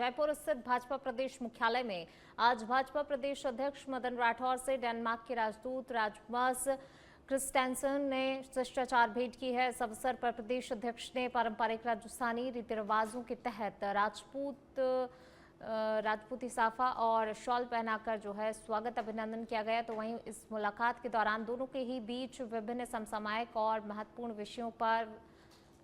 जयपुर स्थित भाजपा प्रदेश मुख्यालय में आज भाजपा प्रदेश अध्यक्ष मदन राठौर से डेनमार्क के राजदूत राजमास क्रिस्टेंसन ने शिष्टाचार भेंट की है। इस अवसर पर प्रदेश अध्यक्ष ने पारंपरिक राजस्थानी रीति रिवाजों के तहत राजपूती साफा और शॉल पहनाकर जो है स्वागत अभिनंदन किया गया। तो वहीं इस मुलाकात के दौरान दोनों के ही बीच विभिन्न समसामयिक और महत्वपूर्ण विषयों पर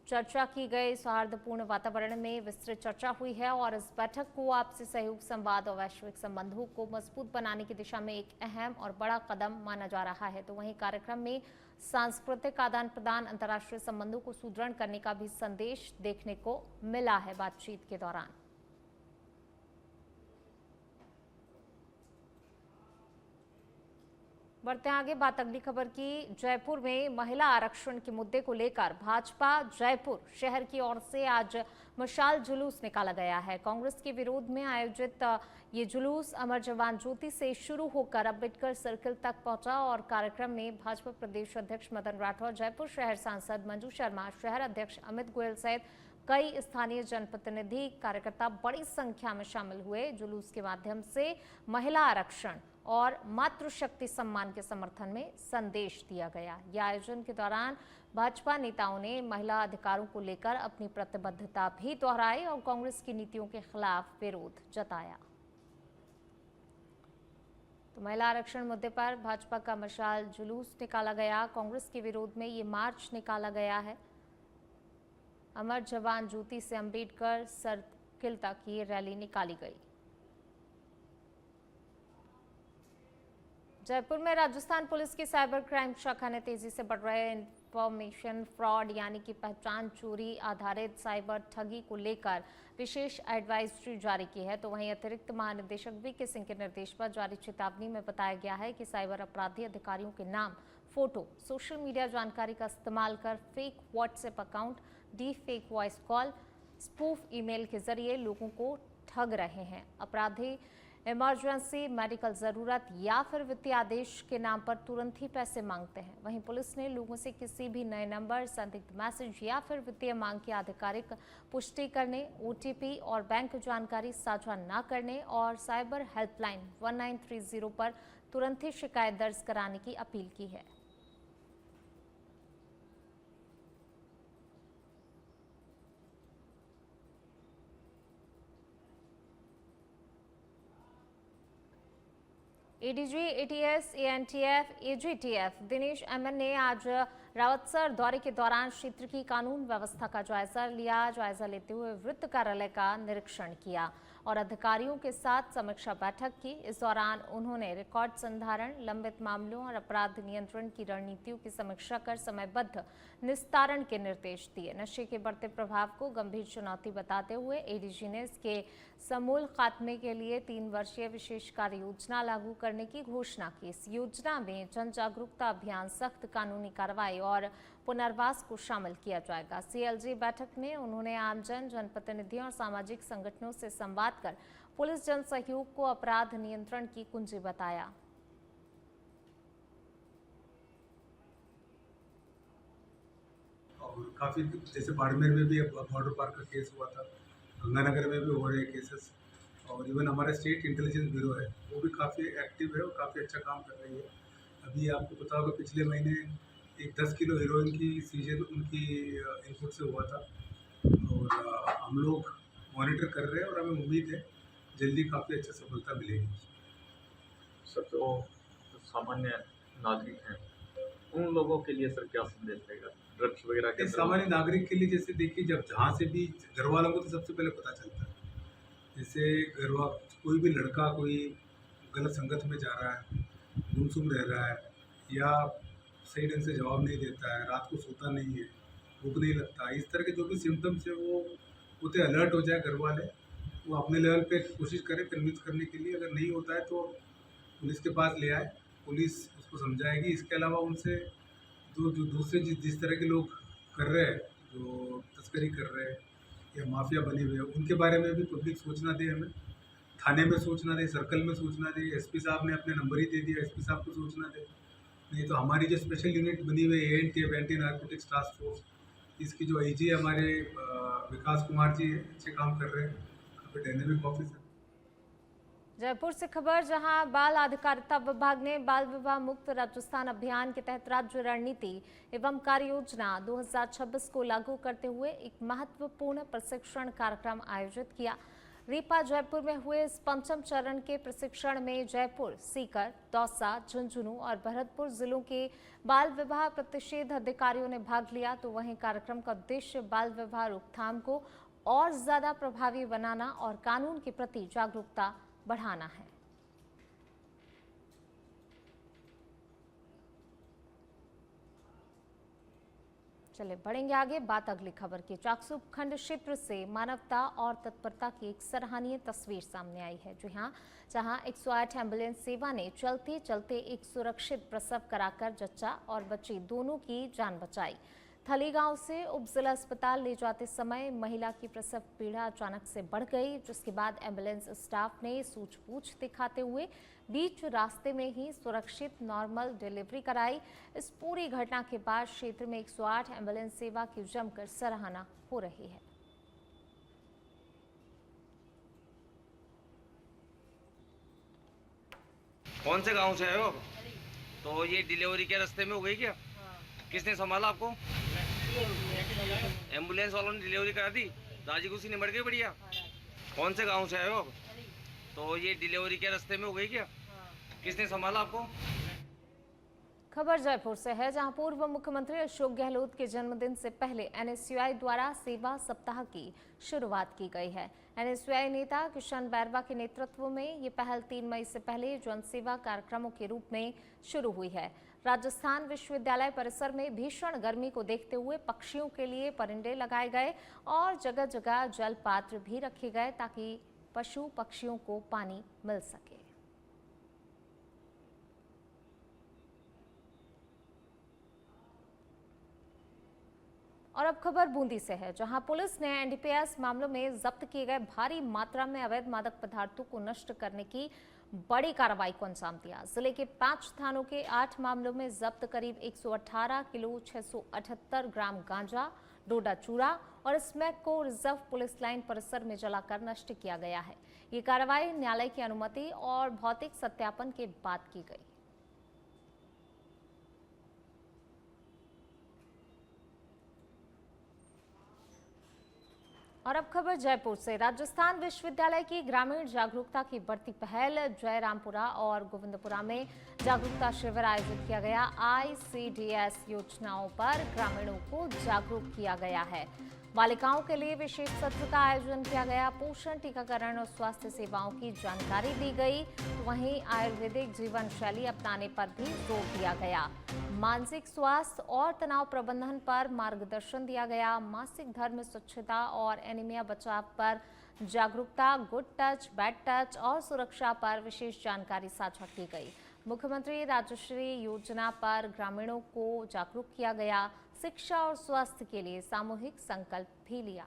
चर्चा की गई। सौहार्दपूर्ण वातावरण में विस्तृत चर्चा हुई है और इस बैठक को आपसी सहयोग, संवाद और वैश्विक संबंधों को मजबूत बनाने की दिशा में एक अहम और बड़ा कदम माना जा रहा है। तो वहीं कार्यक्रम में सांस्कृतिक आदान प्रदान, अंतर्राष्ट्रीय संबंधों को सुदृढ़ करने का भी संदेश देखने को मिला है बातचीत के दौरान। बढ़ते आगे, बात अगली खबर की। जयपुर में महिला आरक्षण के मुद्दे को लेकर भाजपा जयपुर शहर की ओर से आज मशाल जुलूस निकाला गया है। कांग्रेस के विरोध में आयोजित ये जुलूस अमर जवान ज्योति से शुरू होकर अम्बेडकर सर्किल तक पहुंचा और कार्यक्रम में भाजपा प्रदेश अध्यक्ष मदन राठौर, जयपुर शहर सांसद मंजू शर्मा, शहर अध्यक्ष अमित गोयल सहित कई स्थानीय जनप्रतिनिधि कार्यकर्ता बड़ी संख्या में शामिल हुए। जुलूस के माध्यम से महिला आरक्षण और मातृशक्ति सम्मान के समर्थन में संदेश दिया गया। यह आयोजन के दौरान भाजपा नेताओं ने महिला अधिकारों को लेकर अपनी प्रतिबद्धता भी दोहराई और कांग्रेस की नीतियों के खिलाफ विरोध जताया। तो महिला आरक्षण मुद्दे पर भाजपा का मशाल जुलूस निकाला गया। कांग्रेस के विरोध में ये मार्च निकाला गया है। अमर जवान ज्योति से अम्बेडकर सर्किल तक ये रैली निकाली गई। जयपुर में राजस्थान पुलिस की साइबर क्राइम शाखा ने तेजी से बढ़ रहे इंफॉर्मेशन फ्रॉड यानी कि पहचान चोरी आधारित साइबर ठगी को लेकर विशेष एडवाइजरी जारी की है। तो वहीं अतिरिक्त महानिदेशक वी.के. सिंह के निर्देश पर जारी चेतावनी में बताया गया है कि साइबर अपराधी अधिकारियों के नाम, फोटो, सोशल मीडिया जानकारी का इस्तेमाल कर fake WhatsApp account, D fake voice call, spoof email के जरिए लोगों को ठग रहे हैं। अपराधी इमरजेंसी, मेडिकल जरूरत या फिर वित्तीय आदेश के नाम पर तुरंत ही पैसे मांगते हैं। वहीं पुलिस ने लोगों से किसी भी नए नंबर, संदिग्ध मैसेज या फिर वित्तीय मांग की आधिकारिक पुष्टि करने, ओटीपी और बैंक जानकारी साझा न करने और साइबर हेल्पलाइन 1930 पर तुरंत ही शिकायत दर्ज कराने की अपील की है। ADG, ATS, ANTF, AGTF Dinesh MN ने आज रावतसर दौरे के दौरान क्षेत्र की कानून व्यवस्था का जायजा लिया। जायजा लेते हुए वृत्त कार्यालय का निरीक्षण किया और अधिकारियों के साथ समीक्षा बैठक की। इस दौरान उन्होंने रिकॉर्ड संधारण, लंबित मामलों और अपराध नियंत्रण की रणनीतियों की समीक्षा कर समयबद्ध निस्तारण के निर्देश दिए। नशे के बढ़ते प्रभाव को गंभीर चुनौती बताते हुए एडीजी ने इसके समूल खात्मे के लिए 3 वर्षीय विशेष कार्य योजना लागू करने की घोषणा की। इस योजना में जन जागरूकता अभियान, सख्त कानूनी कार्रवाई और पुनर्वास को शामिल किया जाएगा। सीएलजी बैठक में उन्होंने आमजन, जनप्रतिनिधियों और सामाजिक संगठनों से संवाद कर पुलिस जन सहयोग को अपराध नियंत्रण की कुंजी बताया। और काफ़ी जैसे बाड़मेर में भी बॉर्डर पार का केस हुआ था, गंगानगर में भी हो रहे केसेस, और इवन हमारा स्टेट इंटेलिजेंस ब्यूरो है वो भी काफ़ी एक्टिव है और काफ़ी अच्छा काम कर रही है। अभी आपको पता होगा पिछले महीने एक 10 किलो हीरोइन की सीजन उनकी इनपुट से हुआ था और हम लोग मॉनिटर कर रहे हैं और हमें उम्मीद है जल्दी काफ़ी अच्छा सफलता मिलेगी। सर, जो सामान्य नागरिक हैं उन लोगों के लिए सर क्या संदेश रहेगा ड्रग्स वगैरह के? सामान्य नागरिक के लिए जैसे देखिए, जब जहाँ से भी घर वालों को तो सबसे पहले पता चलता है। जैसे कोई भी लड़का कोई गलत संगत में जा रहा है, गुमसुम रह रहा है या सही ढंग से जवाब नहीं देता है, रात को सोता नहीं है, भूख नहीं लगता, इस तरह के जो भी सिम्टम्स है वो होते अलर्ट हो जाए। घर वाले वो अपने लेवल पे कोशिश करें कन्विंस करने के लिए। अगर नहीं होता है तो पुलिस के पास ले आए, पुलिस उसको समझाएगी। इसके अलावा उनसे जो दूसरे जिस तरह के लोग कर रहे हैं, जो तस्करी कर रहे हैं या माफिया बने हुए हैं, उनके बारे में भी पब्लिक सूचना दे, हमें थाने में सूचना दे, सर्कल में सूचना दे। एसपी साहब ने अपने नंबर ही दे दिया, एसपी साहब को सूचना दे। नहीं तो हमारी जो स्पेशल यूनिट बनी हुई है ANTF, anti narcotics task force, इसकी जो आईजी हमारे विकास कुमार जी अच्छे काम कर रहे हैं, पे डायनेमिक ऑफिसर। जयपुर से खबर, जहां बाल अधिकारिता विभाग ने बाल विवाह मुक्त राजस्थान अभियान के तहत राज्य रणनीति एवं कार्य योजना 2026 को लागू करते हुए एक महत्वपूर्ण प्रशिक्षण कार्यक्रम आयोजित किया। रीपा जयपुर में हुए इस पंचम चरण के प्रशिक्षण में जयपुर, सीकर, दौसा, झुंझुनू और भरतपुर जिलों के बाल विवाह प्रतिषेध अधिकारियों ने भाग लिया। तो वहीं कार्यक्रम का उद्देश्य बाल विवाह रोकथाम को और ज्यादा प्रभावी बनाना और कानून के प्रति जागरूकता बढ़ाना है। चलिए बढ़ेंगे आगे, बात अगली खबर की। चाकसू खंड क्षेत्र से मानवता और तत्परता की एक सराहनीय तस्वीर सामने आई है। जी हां, जहां 108 एम्बुलेंस सेवा ने चलते चलते एक सुरक्षित प्रसव कराकर जच्चा और बच्ची दोनों की जान बचाई। थली गांव से उप जिला अस्पताल ले जाते समय महिला की प्रसव पीड़ा अचानक से बढ़ गई, जिसके बाद एम्बुलेंस स्टाफ ने सूझबूझ दिखाते हुए बीच रास्ते में ही सुरक्षित नॉर्मल डिलीवरी कराई। इस पूरी घटना के बाद क्षेत्र में 108 एम्बुलेंस सेवा की जमकर सराहना हो रही है। कौन से गांव से आए हो आप? तो ये डिलीवरी के रास्ते में हो गई क्या? किसने संभाला आपको? एम्बुलेंस वालों ने डिलीवरी करा दी, राजी खुशी निमट गई बढ़िया। कौन से गांव से आए हो आप? तो ये डिलीवरी के रास्ते में हो गई क्या? किसने संभाला आपको? खबर जयपुर से है, जहां पूर्व मुख्यमंत्री अशोक गहलोत के जन्मदिन से पहले एनएसयूआई द्वारा सेवा सप्ताह की शुरुआत की गई है। एनएसयूआई नेता किशन बैरवा के नेतृत्व में ये पहल 3 मई से पहले जनसेवा कार्यक्रमों के रूप में शुरू हुई है। राजस्थान विश्वविद्यालय परिसर में भीषण गर्मी को देखते हुए पक्षियों के लिए परिंदे लगाए गए और जगह जगह जल पात्र भी रखे गए ताकि पशु पक्षियों को पानी मिल सके। और अब खबर बूंदी से है, जहां पुलिस ने एनडीपीएस मामलों में जब्त किए गए भारी मात्रा में अवैध मादक पदार्थों को नष्ट करने की बड़ी कार्रवाई को अंजाम दिया। जिले के 5 थानों के 8 मामलों में जब्त करीब 118 किलो 678 ग्राम गांजा, डोडा चूरा और स्मैक को रिजर्व पुलिस लाइन परिसर में जलाकर नष्ट किया गया है। ये कार्रवाई न्यायालय की अनुमति और भौतिक सत्यापन के बाद की गई। और अब खबर जयपुर से, राजस्थान विश्वविद्यालय की ग्रामीण जागरूकता की बढ़ती पहल। जयरामपुरा और गोविंदपुरा में जागरूकता शिविर आयोजित किया गया। आईसीडीएस योजनाओं पर ग्रामीणों को जागरूक किया गया है। बालिकाओं के लिए विशेष सत्र का आयोजन किया गया। पोषण, टीकाकरण और स्वास्थ्य सेवाओं की जानकारी दी गई। वहीं आयुर्वेदिक जीवन शैली अपनाने पर भी जोर दिया गया। मानसिक स्वास्थ्य और तनाव प्रबंधन पर मार्गदर्शन दिया गया। मासिक धर्म, स्वच्छता और एनीमिया बचाव पर जागरूकता, गुड टच, बैड टच और सुरक्षा पर विशेष जानकारी साझा की गई। मुख्यमंत्री राजश्री योजना पर ग्रामीणों को जागरूक किया गया। शिक्षा और स्वास्थ्य के लिए सामूहिक संकल्प भी लिया।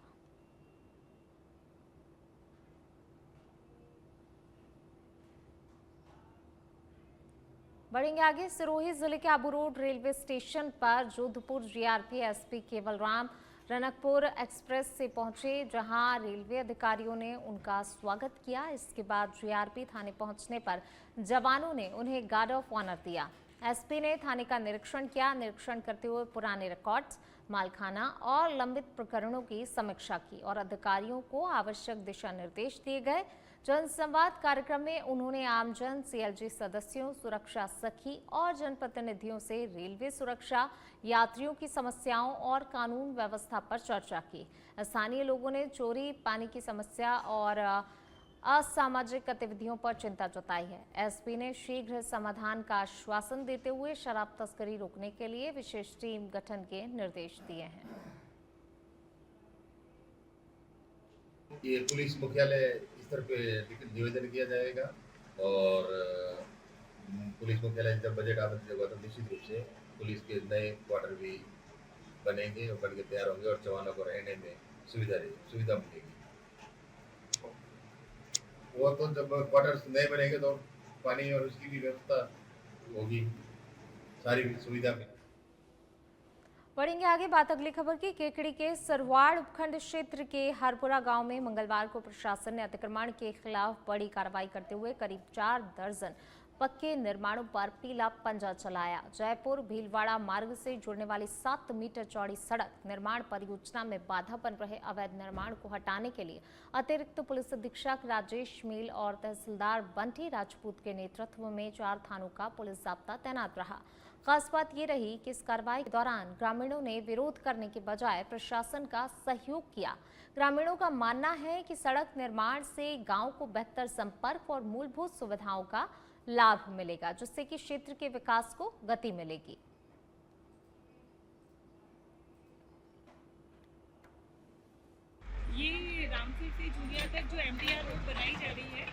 बढ़ेंगे आगे, सिरोही जिले के आबू रोड रेलवे स्टेशन पर Jodhpur GRP SP Kewalram Ranakpur express से पहुंचे, जहां रेलवे अधिकारियों ने उनका स्वागत किया। इसके बाद जीआरपी थाने पहुंचने पर जवानों ने उन्हें गार्ड ऑफ ऑनर दिया। एसपी ने थाने का निरीक्षण किया। निरीक्षण करते हुए पुराने रिकॉर्ड्स, मालखाना और लंबित प्रकरणों की समीक्षा की और अधिकारियों को आवश्यक दिशा निर्देश दिए गए। जनसंवाद कार्यक्रम में उन्होंने आमजन, सीएलजी सदस्यों, सुरक्षा सखी और जनप्रतिनिधियों से रेलवे सुरक्षा, यात्रियों की समस्याओं और कानून व्यवस्था पर चर्चा की। स्थानीय लोगों ने चोरी, पानी की समस्या और असामाजिक गतिविधियों पर चिंता जताई है। एसपी ने शीघ्र समाधान का आश्वासन देते हुए शराब तस्करी रोकने के लिए विशेष टीम गठन के निर्देश दिए हैं। ये पुलिस मुख्यालय स्तर पे निवेदन किया जाएगा और पुलिस मुख्यालय जब बजट आवंटित होगा तो निश्चित रूप से पुलिस के नए क्वार्टर भी बनेंगे और बनके तैयार होंगे और जवानों को रहने में सुविधा मिलेगी। वो तो जब क्वार्टर्स नए बनेंगे तो पानी और उसकी भी व्यवस्था होगी, सारी सुविधा मिलेगी। बढ़ेंगे आगे बात अगली खबर की। केकड़ी के सरवाड़ उपखंड क्षेत्र के हरपुरा गांव में मंगलवार को प्रशासन ने अतिक्रमण के खिलाफ बड़ी कार्रवाई करते हुए करीब 4 दर्जन पक्के निर्माणों पर पीला पंजा चलाया। जयपुर भीलवाड़ा मार्ग से जुड़ने वाली 7 मीटर चौड़ी सड़क निर्माण परियोजना में बाधा बन रहे अवैध निर्माण को हटाने के लिए अतिरिक्त पुलिस अधीक्षक राजेश मील और तहसीलदार बंटी राजपूत के नेतृत्व में 4 थानों का पुलिस जाब्ता तैनात रहा। खास बात ये रही कि इस कार्रवाई के दौरान ग्रामीणों ने विरोध करने के बजाय प्रशासन का सहयोग किया। ग्रामीणों का मानना है कि सड़क निर्माण से गांव को बेहतर संपर्क और मूलभूत सुविधाओं का लाभ मिलेगा, जिससे कि क्षेत्र के विकास को गति मिलेगी। ये रामपुर से जूनिया तक जो MDR रोड बनाई जा रही है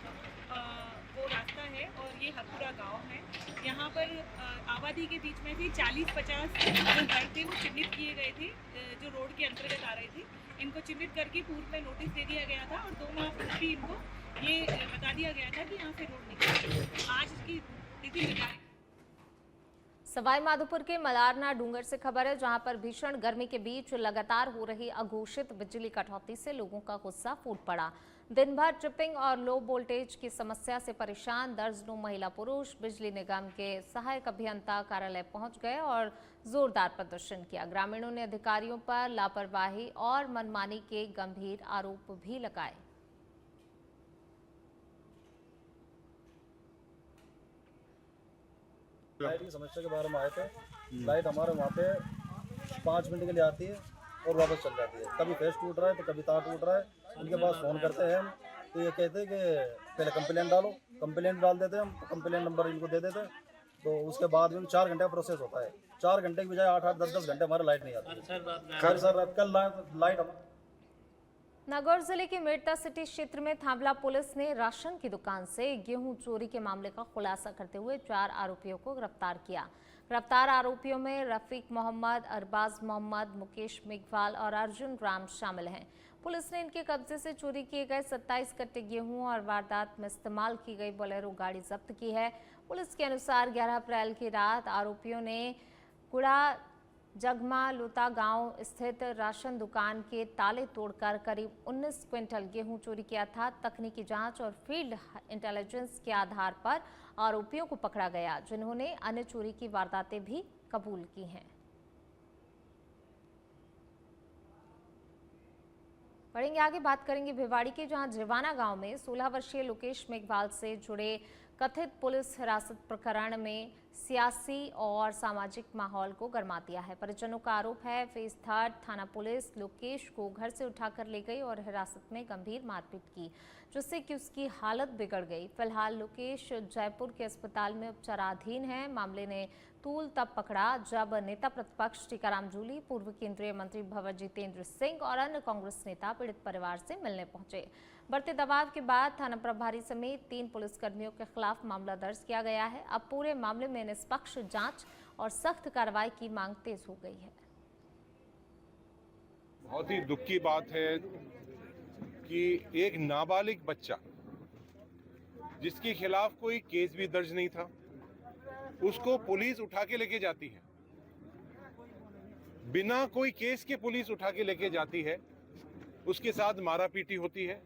वो रास्ता है और ये हरपुरा गांव है। यहाँ पर आबादी के बीच में से 40-50 जो घर थे वो चिन्हित किए गए थे, जो रोड के अंतर्गत आ रहे थे। इनको चिन्हित करके पूर्व में नोटिस दे दिया गया था और 2 माह पूर्व भी इनको ये बता दिया गया था कि यहाँ से रोड निकले। आज इसकी तिथि निर्धारित। सवाई माधोपुर के मलारना डूंगर से खबर है, जहां पर भीषण गर्मी के बीच लगातार हो रही अघोषित बिजली कटौती से लोगों का गुस्सा फूट पड़ा। दिन भर ट्रिपिंग और लो वोल्टेज की समस्या से परेशान दर्जनों महिला पुरुष बिजली निगम के सहायक अभियंता कार्यालय पहुंच गए और जोरदार प्रदर्शन किया। ग्रामीणों ने अधिकारियों पर लापरवाही और मनमानी के गंभीर आरोप भी लगाए। लाइट की समस्या के बारे में आए थे। लाइट हमारे वहाँ पे 5 मिनट के लिए आती है और वापस चल जाती है। कभी फेस टूट रहा है तो कभी तार टूट रहा है। उनके पास फ़ोन करते हैं हम तो ये कहते हैं कि पहले कंप्लेंट डालो। कंप्लेंट डाल देते हैं हम, कंप्लेंट नंबर इनको दे देते हैं, तो उसके बाद में 4 घंटे का प्रोसेस होता है। 4 घंटे की बजाय 8-8, 10-10 घंटे हमारे लाइट नहीं आती। सर कल लाइट नागौर जिले के मेड़ता सिटी क्षेत्र में थांबला पुलिस ने राशन की दुकान से गेहूं चोरी के मामले का खुलासा करते हुए 4 आरोपियों को गिरफ्तार किया। गिरफ्तार आरोपियों में रफीक मोहम्मद, अरबाज मोहम्मद, मुकेश मेघवाल और अर्जुन राम शामिल हैं। पुलिस ने इनके कब्जे से चोरी किए गए 27 कट्टे गेहूं और वारदात में इस्तेमाल की गई बोलेरो गाड़ी जब्त की है। पुलिस के अनुसार 11 अप्रैल की रात आरोपियों ने कुड़ा जगमा लुता गांव स्थित राशन दुकान के ताले तोड़कर करीब 19 क्विंटल गेहूं चोरी किया था। तकनीकी जांच और फील्ड इंटेलिजेंस के आधार पर आरोपियों को पकड़ा गया, जिन्होंने अन्य चोरी की वारदातें भी कबूल की हैं। बढ़ेंगे आगे, बात करेंगे भिवाड़ी के, जहां जिवाना गांव में 16 वर्षीय लोकेश मेघवाल से जुड़े कथित पुलिस हिरासत प्रकरण में सियासी और सामाजिक माहौल को गरमा दिया है। परिजनों का आरोप है फेज 3 थाना पुलिस लोकेश को घर से उठाकर ले गई और हिरासत में गंभीर मारपीट की, जिससे कि उसकी हालत बिगड़ गई। फिलहाल लोकेश जयपुर के अस्पताल में उपचाराधीन है। मामले ने तूल तब पकड़ा जब नेता प्रतिपक्ष टीकाराम जूली, पूर्व केंद्रीय मंत्री भंवर जितेंद्र सिंह और अन्य कांग्रेस नेता पीड़ित परिवार से मिलने पहुंचे। बढ़ते दबाव के बाद थाना प्रभारी समेत 3 पुलिसकर्मियों के खिलाफ मामला दर्ज किया गया है। अब पूरे मामले में निष्पक्ष जांच और सख्त कार्रवाई की मांग तेज हो गई है। बहुत ही दुख की बात है कि एक नाबालिग बच्चा जिसके खिलाफ कोई केस भी दर्ज नहीं था, उसको पुलिस उठा के लेके जाती है। बिना कोई केस के पुलिस उठा के लेके जाती है, उसके साथ मारापीटी होती है।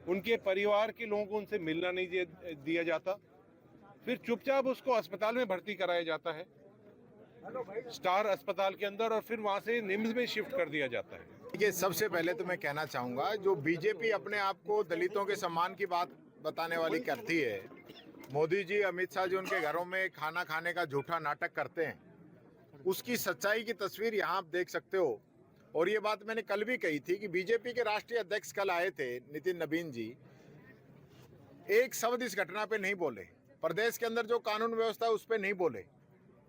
उनके परिवार के लोगों को उनसे मिलना नहीं दिया जाता, फिर चुपचाप उसको अस्पताल में भर्ती कराया जाता है, स्टार अस्पताल के अंदर, और फिर वहां से निम्स में शिफ्ट कर दिया जाता है। देखिए, सबसे पहले तो मैं कहना चाहूँगा, जो बीजेपी अपने आप को दलितों के सम्मान की बात बताने वाली करती है, मोदी जी, अमित शाह जी उनके घरों में खाना खाने का झूठा नाटक करते हैं, उसकी सच्चाई की तस्वीर यहाँ आप देख सकते हो। और ये बात मैंने कल भी कही थी कि बीजेपी के राष्ट्रीय अध्यक्ष कल आए थे, नितिन नवीन जी, एक शब्द इस घटना पे नहीं बोले। प्रदेश के अंदर जो कानून व्यवस्था है उस पर नहीं बोले।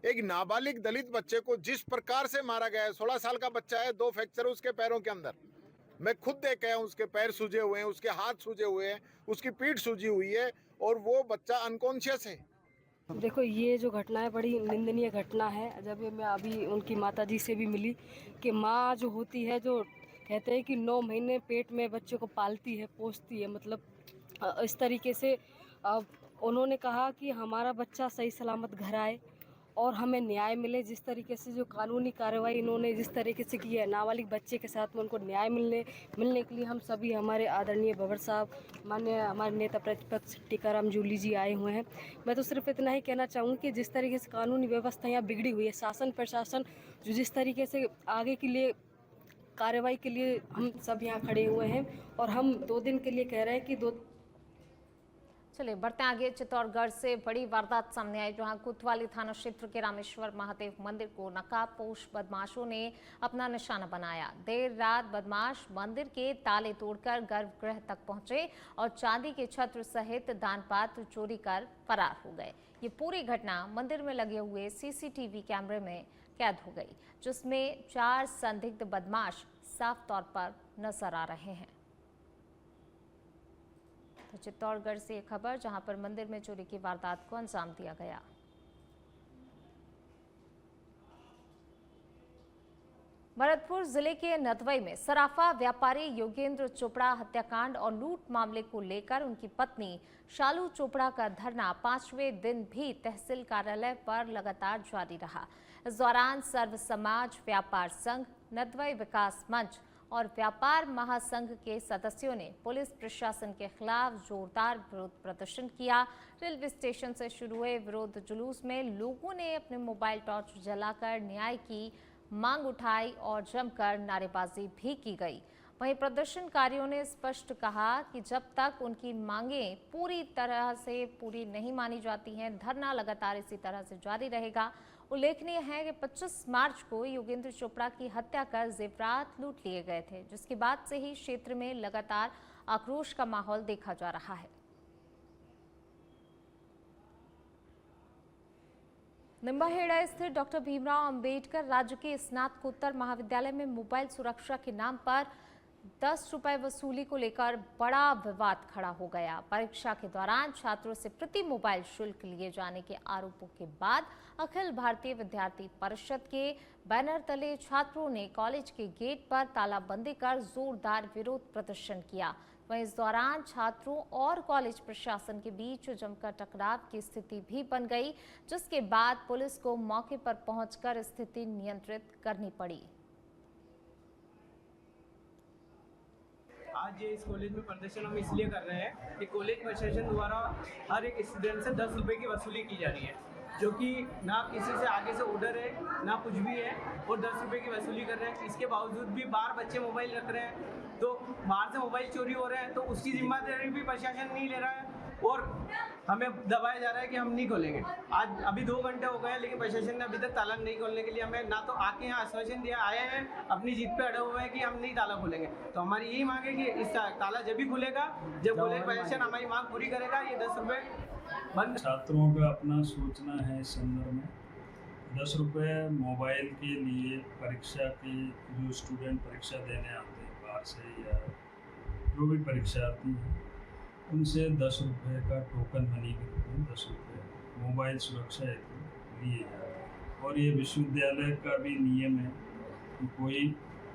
एक नाबालिग दलित बच्चे को जिस प्रकार से मारा गया है, 16 साल का बच्चा है, 2 फ्रैक्चर उसके पैरों के अंदर, मैं खुद देख गया हूं। उसके पैर सूजे हुए हैं, उसके हाथ सूजे हुए हैं, उसकी पीठ सूजी हुई है और वो बच्चा अनकॉन्शियस है। देखो, ये जो घटना है बड़ी निंदनीय घटना है। जब मैं अभी उनकी माताजी से भी मिली कि माँ जो होती है, जो कहते हैं कि 9 महीने पेट में बच्चे को पालती है, पोसती है, मतलब इस तरीके से उन्होंने कहा कि हमारा बच्चा सही सलामत घर आए और हमें न्याय मिले। जिस तरीके से जो कानूनी कार्रवाई इन्होंने जिस तरीके से की है नाबालिग बच्चे के साथ में, उनको न्याय मिलने के लिए हम सभी, हमारे आदरणीय भवर साहब, माननीय हमारे नेता प्रतिपक्ष टीकाराम जूली जी आए हुए हैं। मैं तो सिर्फ इतना ही कहना चाहूँगी कि जिस तरीके से कानूनी व्यवस्था यहाँ बिगड़ी हुई है, शासन प्रशासन जो जिस तरीके से आगे के लिए कार्रवाई के लिए हम सब यहाँ खड़े हुए हैं, और हम 2 दिन के लिए कह रहे हैं कि चलिए बढ़ते हैं आगे। चित्तौड़गढ़ से बड़ी वारदात सामने आई, जहां कोतवाली थाना क्षेत्र के रामेश्वर महादेव मंदिर को नकाबपोश बदमाशों ने अपना निशाना बनाया। देर रात बदमाश मंदिर के ताले तोड़कर गर्भगृह तक पहुंचे और चांदी के छत्र सहित दान पात्र चोरी कर फरार हो गए। ये पूरी घटना मंदिर में लगे हुए सीसीटीवी कैमरे में कैद हो गई, जिसमें 4 संदिग्ध बदमाश साफ तौर पर नजर आ रहे हैं। तो चित्तौड़गढ़ से एक खबर, जहां पर मंदिर में चोरी की वारदात को अंजाम दिया गया। भरतपुर जिले के नदवई में सराफा व्यापारी योगेंद्र चोपड़ा हत्याकांड और लूट मामले को लेकर उनकी पत्नी शालू चोपड़ा का धरना 5वें दिन भी तहसील कार्यालय पर लगातार जारी रहा। इस दौरान सर्व समाज व्यापार संघ, नदवई विकास मंच और व्यापार महासंघ के सदस्यों ने पुलिस प्रशासन के खिलाफ जोरदार विरोध प्रदर्शन किया। रेलवे स्टेशन से शुरू हुए विरोध जुलूस में लोगों ने अपने मोबाइल टॉर्च जलाकर न्याय की मांग उठाई और जमकर नारेबाजी भी की गई। वहीं प्रदर्शनकारियों ने स्पष्ट कहा कि जब तक उनकी मांगें पूरी तरह से पूरी नहीं मानी जाती हैं, धरना लगातार इसी तरह से जारी रहेगा। उल्लेखनीय है कि 25 मार्च को योगेंद्र चोपड़ा की हत्या कर जेवरात लूट लिए गए थे, जिसके बाद से ही क्षेत्र में लगातार आक्रोश का माहौल देखा जा रहा है। निम्बाहेड़ा स्थित डॉक्टर भीमराव अंबेडकर राजकीय स्नातकोत्तर महाविद्यालय में मोबाइल सुरक्षा के नाम पर 10 रुपए वसूली को लेकर बड़ा विवाद खड़ा हो गया। परीक्षा के दौरान छात्रों से प्रति मोबाइल शुल्क लिए जाने के आरोपों के बाद अखिल भारतीय विद्यार्थी परिषद के बैनर तले छात्रों ने कॉलेज के गेट पर तालाबंदी कर जोरदार विरोध प्रदर्शन किया। वहीं इस दौरान छात्रों और कॉलेज प्रशासन के बीच जमकर टकराव की स्थिति भी बन गई, जिसके बाद पुलिस को मौके पर पहुंचकर स्थिति नियंत्रित करनी पड़ी। आज ये इस कॉलेज में प्रदर्शन हम इसलिए कर रहे हैं कि कॉलेज प्रशासन द्वारा हर एक स्टूडेंट से 10 रुपये की वसूली की जा रही है, जो कि ना किसी से आगे से ऑर्डर है ना कुछ भी है, और 10 रुपये की वसूली कर रहे हैं। इसके बावजूद भी बाहर बच्चे मोबाइल रख रहे हैं, तो बाहर से मोबाइल चोरी हो रहे हैं, तो उसकी जिम्मेदारी भी प्रशासन नहीं ले रहा है और हमें दबाया जा रहा है कि हम नहीं खोलेंगे। आज अभी 2 घंटे हो गए हैं, लेकिन प्रशासन ने अभी तक ताला नहीं खोलने के लिए हमें ना तो आके यहाँ आश्वासन दिया, आए हैं अपनी जीत पे अड़े हुए हैं कि हम नहीं ताला खोलेंगे। तो हमारी यही मांग है कि इस ताला जब भी खुलेगा जब कॉलेज प्रशासन हमारी मांग पूरी करेगा। ये 10 रुपये बंद। छात्रों का अपना सोचना है इस संदर्भ में 10 रुपये मोबाइल के लिए परीक्षा की जो स्टूडेंट परीक्षा देने आते हैं बाहर से या जो भी परीक्षार्थी हैं, उनसे 10 रुपये का टोकन मनी के रूप में 10 रुपये मोबाइल सुरक्षा हेतु लिए जाते हैं। और ये विश्वविद्यालय का भी नियम है कि कोई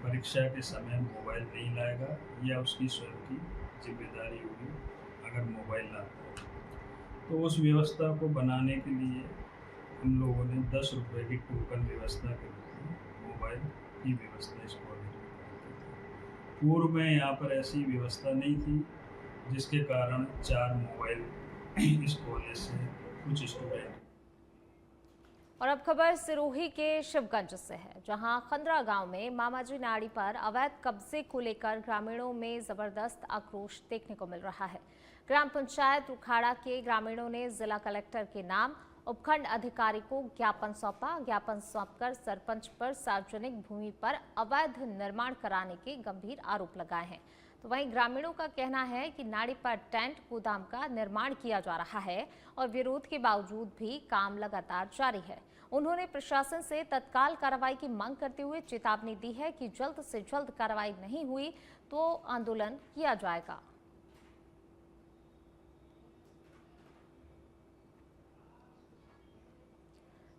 परीक्षा के समय मोबाइल नहीं लाएगा या उसकी स्वयं की जिम्मेदारी होगी अगर मोबाइल लाता है। तो उस व्यवस्था को बनाने के लिए हम लोगों ने 10 रुपये की टोकन व्यवस्था के रूप में मोबाइल की व्यवस्था इस कॉलेज में की थी। पूर्व में यहाँ पर ऐसी व्यवस्था नहीं थी, जिसके कारण 4 मोबाइल इस कॉलेज से कुछ स्टूडेंट। और अब खबर सिरोही के शिवगंज से है, जहां खंदरा गांव में मामाजी नाड़ी पर अवैध कब्जे को लेकर ग्रामीणों में जबरदस्त आक्रोश देखने को मिल रहा है। ग्राम पंचायत उखाड़ा के ग्रामीणों ने जिला कलेक्टर के नाम उपखंड अधिकारी को ज्ञापन सौंपा। ज्ञापन सौंपकर सरपंच पर सार्वजनिक भूमि पर अवैध निर्माण कराने के गंभीर आरोप लगाए हैं। तो वहीं ग्रामीणों का कहना है कि नाड़ी पर टेंट गोदाम का निर्माण किया जा रहा है और विरोध के बावजूद भी काम लगातार जारी है। उन्होंने प्रशासन से तत्काल कार्रवाई की मांग करते हुए चेतावनी दी है कि जल्द से जल्द कार्रवाई नहीं हुई तो आंदोलन किया जाएगा।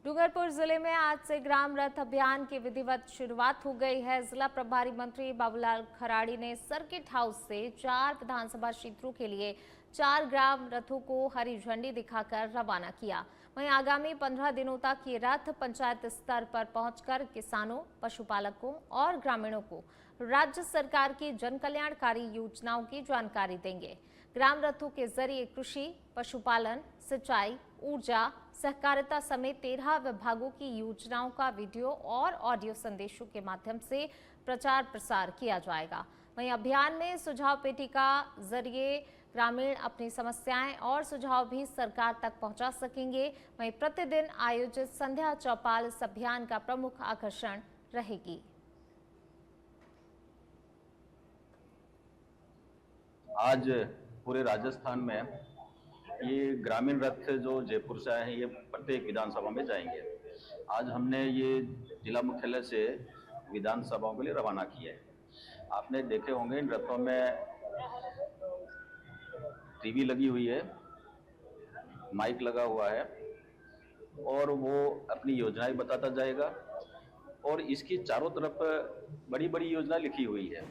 डूंगरपुर जिले में आज से ग्राम रथ अभियान की विधिवत शुरुआत हो गई है। जिला प्रभारी मंत्री बाबूलाल खराड़ी ने सर्किट हाउस से 4 विधानसभा क्षेत्रों के लिए 4 ग्राम रथों को हरी झंडी दिखाकर रवाना किया। वहीं आगामी 15 दिनों तक ये रथ पंचायत स्तर पर पहुंचकर किसानों, पशुपालकों और ग्रामीणों को राज्य सरकार की जन कल्याणकारी योजनाओं की जानकारी देंगे। ग्राम रथों के जरिए कृषि, पशुपालन, सिंचाई, ऊर्जा, सहकारिता समेत 13 विभागों की योजनाओं का वीडियो और ऑडियो संदेशों के माध्यम से प्रचार प्रसार किया जाएगा। वहीं अभियान में सुझाव पेटिका जरिए ग्रामीण अपनी समस्याएं और सुझाव भी सरकार तक पहुंचा सकेंगे। वहीं प्रतिदिन आयोजित संध्या चौपाल इस अभियान का प्रमुख आकर्षण रहेगी। आज पूरे राजस्थान में ये ग्रामीण रथ जो जयपुर से आए हैं, ये प्रत्येक विधानसभा में जाएंगे। आज हमने ये जिला मुख्यालय से विधानसभाओं के लिए रवाना किया है। आपने देखे होंगे इन रथों में टीवी लगी हुई है, माइक लगा हुआ है और वो अपनी योजनाएं बताता जाएगा और इसकी चारों तरफ बड़ी बड़ी योजना लिखी हुई है।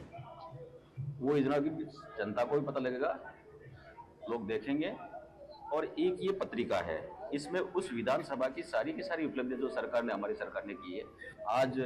वो योजना की जनता को भी पता लगेगा, लोग देखेंगे। और एक ये पत्रिका है, इसमें उस विधानसभा की सारी उपलब्धि जो सरकार ने, हमारी सरकार ने की है। आज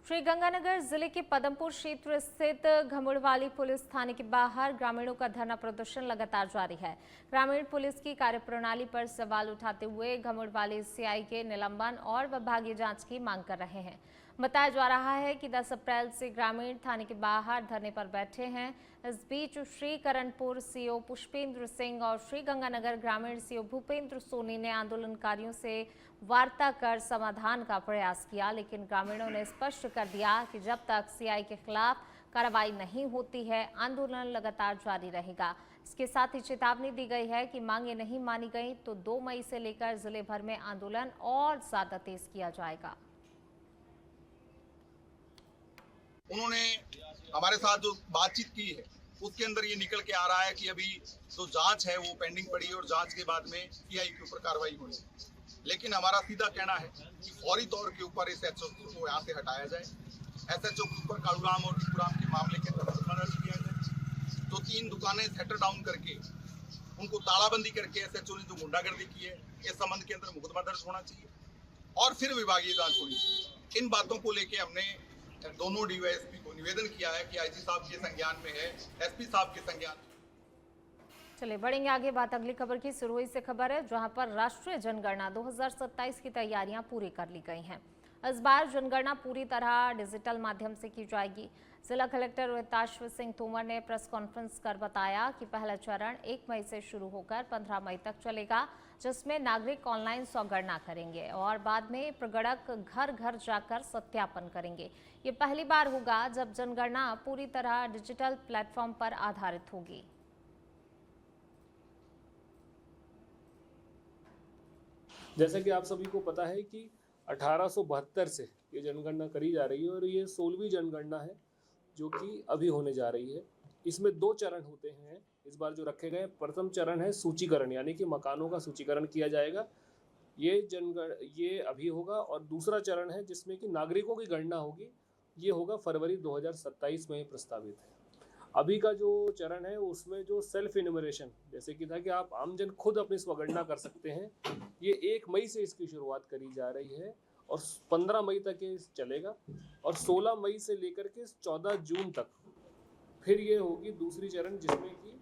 श्रीगंगानगर जिले के पदमपुर क्षेत्र स्थित घमुड़वाली पुलिस थाने के बाहर ग्रामीणों का धरना प्रदर्शन लगातार जारी है। ग्रामीण पुलिस की कार्यप्रणाली पर सवाल उठाते हुए घमुड़वाली सीआई के निलंबन और विभागीय जांच की मांग कर रहे हैं। बताया जा रहा है कि 10 अप्रैल से ग्रामीण थाने के बाहर धरने पर बैठे हैं। इस बीच श्रीकरणपुर सीओ पुष्पेंद्र सिंह और श्रीगंगानगर ग्रामीण सीओ भूपेंद्र सोनी ने आंदोलनकारियों से वार्ता कर समाधान का प्रयास किया, लेकिन ग्रामीणों ने स्पष्ट कर दिया कि जब तक सीआई के खिलाफ कार्रवाई नहीं होती है, आंदोलन लगातार जारी रहेगा। इसके साथ ही चेतावनी दी गई है कि मांगे नहीं मानी गई तो 2 मई से लेकर जिले भर में आंदोलन और ज्यादा तेज किया जाएगा। उन्होंने हमारे साथ जो बातचीत की है उसके अंदर ये निकल के आ रहा है कि अभी जो जांच है वो पेंडिंग पड़ी है और जांच के बाद में सीआई के ऊपर कार्रवाई होगी। लेकिन हमारा सीधा कहना है कि फौरी तौर के ऊपर इस एसएचओ को यहाँ से हटाया जाए। एसएचओ के ऊपर कालूराम और टीकूराम के मामले के अंदर मुकदमा दर्ज किया जाए। जो 3 दुकानें शटर डाउन करके उनको तालाबंदी करके एसएचओ ने जो गुंडागर्दी की है, इस संबंध के अंदर मुकदमा दर्ज होना चाहिए और फिर विभागीय जांच होनी चाहिए। इन बातों को लेके हमने दोनों डीवाईएसपी को निवेदन किया है कि आईजी साहब के संज्ञान में है, एसपी साहब के संज्ञान में। चलिए बढ़ेंगे आगे। बात अगली खबर की सिरोही से खबर है, जहां पर राष्ट्रीय जनगणना 2027 की तैयारियां पूरी कर ली गई हैं। इस बार जनगणना पूरी तरह डिजिटल माध्यम से की जाएगी। जिला कलेक्टर रोहिताश्व सिंह तोमर ने प्रेस कॉन्फ्रेंस कर बताया कि पहला चरण 1 मई से शुरू होकर 15 मई तक चलेगा, जिसमें नागरिक ऑनलाइन स्वगणना करेंगे और बाद में प्रगणक घर घर जाकर सत्यापन करेंगे। ये पहली बार होगा जब जनगणना पूरी तरह डिजिटल प्लेटफॉर्म पर आधारित होगी। जैसा कि आप सभी को पता है कि 1872 से ये जनगणना करी जा रही है और ये 16वीं जनगणना है जो कि अभी होने जा रही है। इसमें 2 चरण होते हैं इस बार जो रखे गए। प्रथम चरण है सूचीकरण, यानी कि मकानों का सूचीकरण किया जाएगा, ये अभी होगा। और दूसरा चरण है जिसमें कि नागरिकों की गणना होगी, ये होगा फरवरी 2027 में प्रस्तावित है। अभी का जो चरण है उसमें जो सेल्फ इन्यूमरेशन, जैसे कि था कि आप आमजन खुद अपनी स्वगणना कर सकते हैं, ये 1 मई से इसकी शुरुआत करी जा रही है और 15 मई तक ये चलेगा और 16 मई से लेकर के 14 जून तक फिर ये होगी दूसरी चरण, जिसमें कि